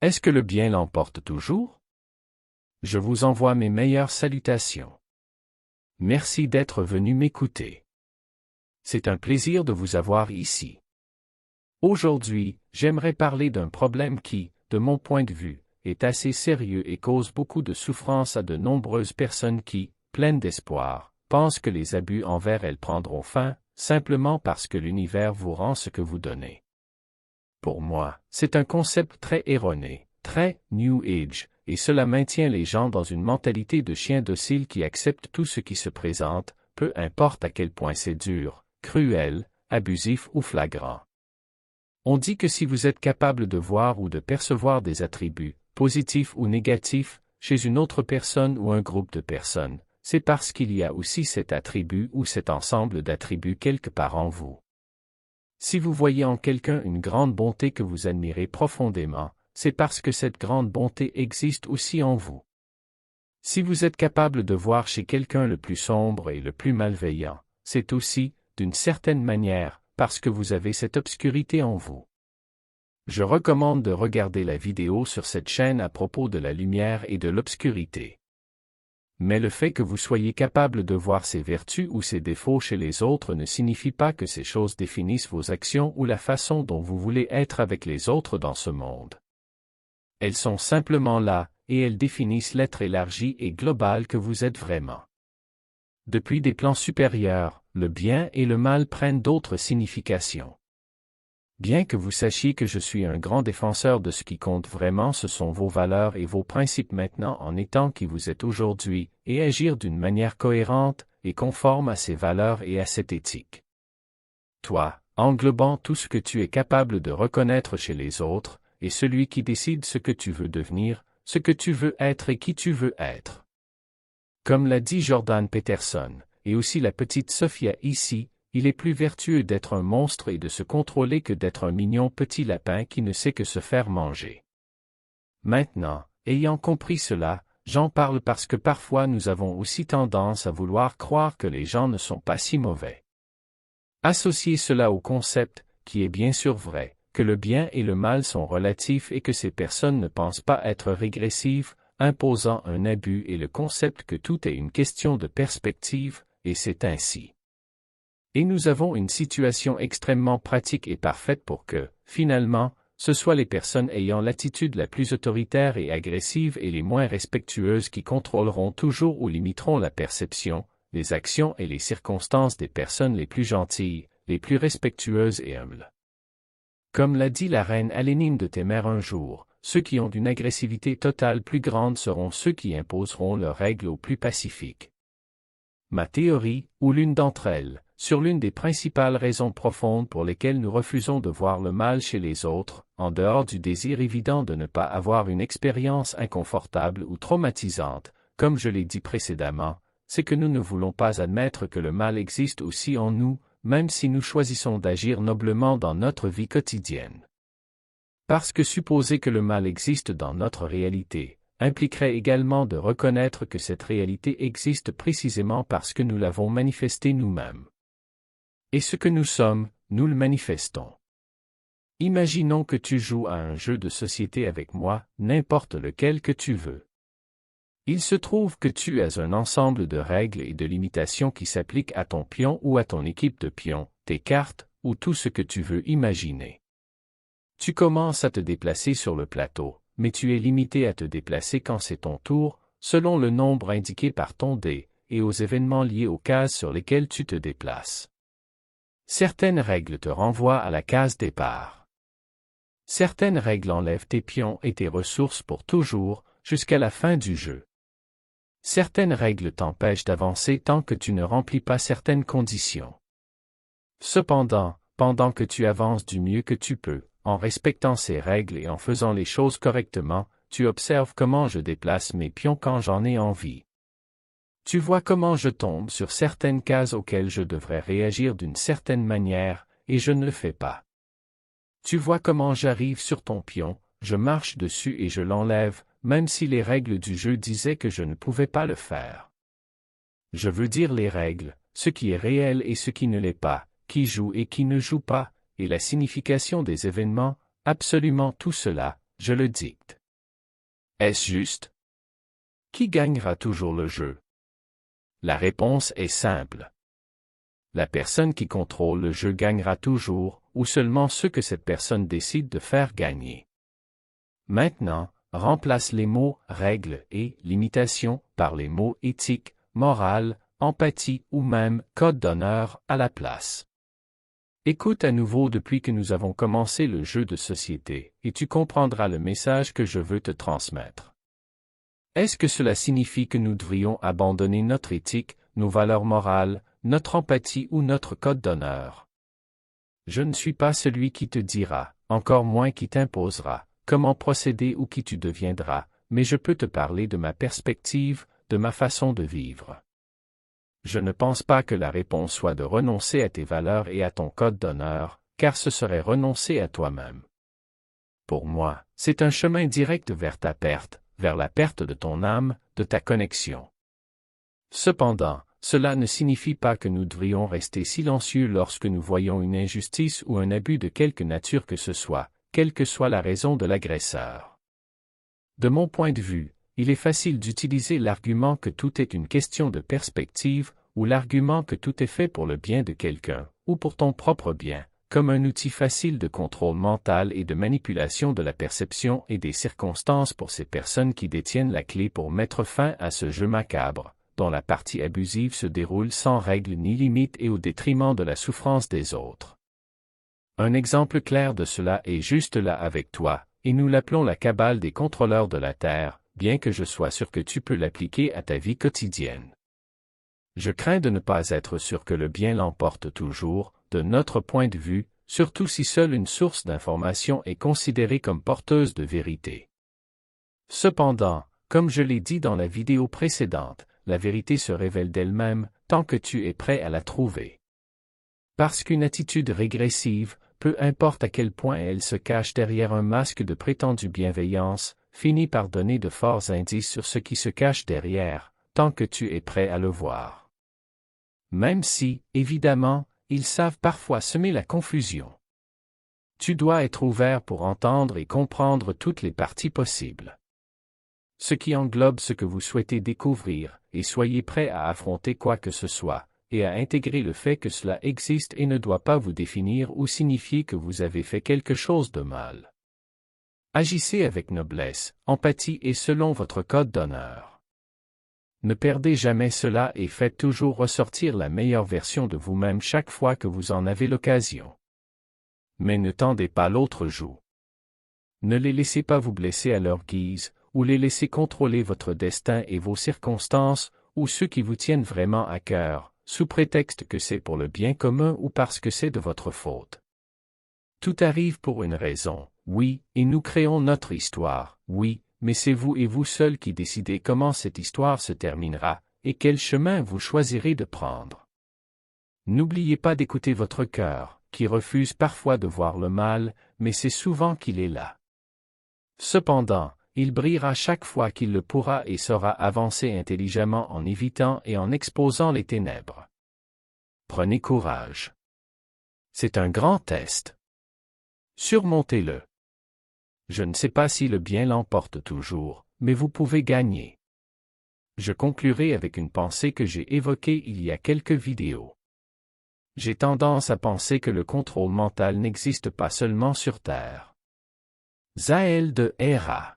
Est-ce que le bien l'emporte toujours? Je vous envoie mes meilleures salutations. Merci d'être venu m'écouter. C'est un plaisir de vous avoir ici. Aujourd'hui, j'aimerais parler d'un problème qui, de mon point de vue, est assez sérieux et cause beaucoup de souffrance à de nombreuses personnes qui, pleines d'espoir, pensent que les abus envers elles prendront fin, simplement parce que l'univers vous rend ce que vous donnez. Pour moi, c'est un concept très erroné, très New Age, et cela maintient les gens dans une mentalité de chien docile qui accepte tout ce qui se présente, peu importe à quel point c'est dur, cruel, abusif ou flagrant. On dit que si vous êtes capable de voir ou de percevoir des attributs, positifs ou négatifs, chez une autre personne ou un groupe de personnes, c'est parce qu'il y a aussi cet attribut ou cet ensemble d'attributs quelque part en vous. Si vous voyez en quelqu'un une grande bonté que vous admirez profondément, c'est parce que cette grande bonté existe aussi en vous. Si vous êtes capable de voir chez quelqu'un le plus sombre et le plus malveillant, c'est aussi, d'une certaine manière, parce que vous avez cette obscurité en vous. Je recommande de regarder la vidéo sur cette chaîne à propos de la lumière et de l'obscurité. Mais le fait que vous soyez capable de voir ces vertus ou ces défauts chez les autres ne signifie pas que ces choses définissent vos actions ou la façon dont vous voulez être avec les autres dans ce monde. Elles sont simplement là, et elles définissent l'être élargi et global que vous êtes vraiment. Depuis des plans supérieurs, le bien et le mal prennent d'autres significations. Bien que vous sachiez que je suis un grand défenseur de ce qui compte vraiment, ce sont vos valeurs et vos principes maintenant en étant qui vous êtes aujourd'hui, et agir d'une manière cohérente et conforme à ces valeurs et à cette éthique. Toi, englobant tout ce que tu es capable de reconnaître chez les autres, et celui qui décide ce que tu veux devenir, ce que tu veux être et qui tu veux être. Comme l'a dit Jordan Peterson, et aussi la petite Sophia ici, il est plus vertueux d'être un monstre et de se contrôler que d'être un mignon petit lapin qui ne sait que se faire manger. Maintenant, ayant compris cela, j'en parle parce que parfois nous avons aussi tendance à vouloir croire que les gens ne sont pas si mauvais. Associez cela au concept, qui est bien sûr vrai, que le bien et le mal sont relatifs et que ces personnes ne pensent pas être régressives, imposant un abus et le concept que tout est une question de perspective, et c'est ainsi. Et nous avons une situation extrêmement pratique et parfaite pour que, finalement, ce soit les personnes ayant l'attitude la plus autoritaire et agressive et les moins respectueuses qui contrôleront toujours ou limiteront la perception, les actions et les circonstances des personnes les plus gentilles, les plus respectueuses et humbles. Comme l'a dit la reine Alénine de Témer un jour, ceux qui ont une agressivité totale plus grande seront ceux qui imposeront leurs règles aux plus pacifiques. Ma théorie, ou l'une d'entre elles, sur l'une des principales raisons profondes pour lesquelles nous refusons de voir le mal chez les autres, en dehors du désir évident de ne pas avoir une expérience inconfortable ou traumatisante, comme je l'ai dit précédemment, c'est que nous ne voulons pas admettre que le mal existe aussi en nous, même si nous choisissons d'agir noblement dans notre vie quotidienne. Parce que supposer que le mal existe dans notre réalité, impliquerait également de reconnaître que cette réalité existe précisément parce que nous l'avons manifestée nous-mêmes. Et ce que nous sommes, nous le manifestons. Imaginons que tu joues à un jeu de société avec moi, n'importe lequel que tu veux. Il se trouve que tu as un ensemble de règles et de limitations qui s'appliquent à ton pion ou à ton équipe de pions, tes cartes, ou tout ce que tu veux imaginer. Tu commences à te déplacer sur le plateau, mais tu es limité à te déplacer quand c'est ton tour, selon le nombre indiqué par ton dé, et aux événements liés aux cases sur lesquelles tu te déplaces. Certaines règles te renvoient à la case départ. Certaines règles enlèvent tes pions et tes ressources pour toujours, jusqu'à la fin du jeu. Certaines règles t'empêchent d'avancer tant que tu ne remplis pas certaines conditions. Cependant, pendant que tu avances du mieux que tu peux, en respectant ces règles et en faisant les choses correctement, tu observes comment je déplace mes pions quand j'en ai envie. Tu vois comment je tombe sur certaines cases auxquelles je devrais réagir d'une certaine manière, et je ne le fais pas. Tu vois comment j'arrive sur ton pion, je marche dessus et je l'enlève, même si les règles du jeu disaient que je ne pouvais pas le faire. Je veux dire les règles, ce qui est réel et ce qui ne l'est pas, qui joue et qui ne joue pas, et la signification des événements, absolument tout cela, je le dicte. Est-ce juste? Qui gagnera toujours le jeu? La réponse est simple. La personne qui contrôle le jeu gagnera toujours, ou seulement ceux que cette personne décide de faire gagner. Maintenant, remplace les mots « règles » et « limitation » par les mots « éthique », « morale », « empathie » ou même « code d'honneur » à la place. Écoute à nouveau depuis que nous avons commencé le jeu de société, et tu comprendras le message que je veux te transmettre. Est-ce que cela signifie que nous devrions abandonner notre éthique, nos valeurs morales, notre empathie ou notre code d'honneur? Je ne suis pas celui qui te dira, encore moins qui t'imposera, comment procéder ou qui tu deviendras, mais je peux te parler de ma perspective, de ma façon de vivre. Je ne pense pas que la réponse soit de renoncer à tes valeurs et à ton code d'honneur, car ce serait renoncer à toi-même. Pour moi, c'est un chemin direct vers ta perte, vers la perte de ton âme, de ta connexion. Cependant, cela ne signifie pas que nous devrions rester silencieux lorsque nous voyons une injustice ou un abus de quelque nature que ce soit, quelle que soit la raison de l'agresseur. De mon point de vue, il est facile d'utiliser l'argument que tout est une question de perspective, ou l'argument que tout est fait pour le bien de quelqu'un, ou pour ton propre bien, comme un outil facile de contrôle mental et de manipulation de la perception et des circonstances pour ces personnes qui détiennent la clé pour mettre fin à ce jeu macabre, dont la partie abusive se déroule sans règles ni limites et au détriment de la souffrance des autres. Un exemple clair de cela est juste là avec toi, et nous l'appelons la cabale des contrôleurs de la Terre, bien que je sois sûr que tu peux l'appliquer à ta vie quotidienne. Je crains de ne pas être sûr que le bien l'emporte toujours, de notre point de vue, surtout si seule une source d'information est considérée comme porteuse de vérité. Cependant, comme je l'ai dit dans la vidéo précédente, la vérité se révèle d'elle-même, tant que tu es prêt à la trouver. Parce qu'une attitude régressive, peu importe à quel point elle se cache derrière un masque de prétendue bienveillance, finit par donner de forts indices sur ce qui se cache derrière, tant que tu es prêt à le voir. Même si, évidemment, ils savent parfois semer la confusion. Tu dois être ouvert pour entendre et comprendre toutes les parties possibles. Ce qui englobe ce que vous souhaitez découvrir, et soyez prêt à affronter quoi que ce soit, et à intégrer le fait que cela existe et ne doit pas vous définir ou signifier que vous avez fait quelque chose de mal. Agissez avec noblesse, empathie et selon votre code d'honneur. Ne perdez jamais cela et faites toujours ressortir la meilleure version de vous-même chaque fois que vous en avez l'occasion. Mais ne tendez pas l'autre joue. Ne les laissez pas vous blesser à leur guise, ou les laisser contrôler votre destin et vos circonstances, ou ceux qui vous tiennent vraiment à cœur, sous prétexte que c'est pour le bien commun ou parce que c'est de votre faute. Tout arrive pour une raison, oui, et nous créons notre histoire, oui, mais c'est vous et vous seuls qui décidez comment cette histoire se terminera, et quel chemin vous choisirez de prendre. N'oubliez pas d'écouter votre cœur, qui refuse parfois de voir le mal, mais c'est souvent qu'il est là. Cependant, il brillera chaque fois qu'il le pourra et saura avancer intelligemment en évitant et en exposant les ténèbres. Prenez courage. C'est un grand test. Surmontez-le. Je ne sais pas si le bien l'emporte toujours, mais vous pouvez gagner. Je conclurai avec une pensée que j'ai évoquée il y a quelques vidéos. J'ai tendance à penser que le contrôle mental n'existe pas seulement sur Terre. Zaël de Héra.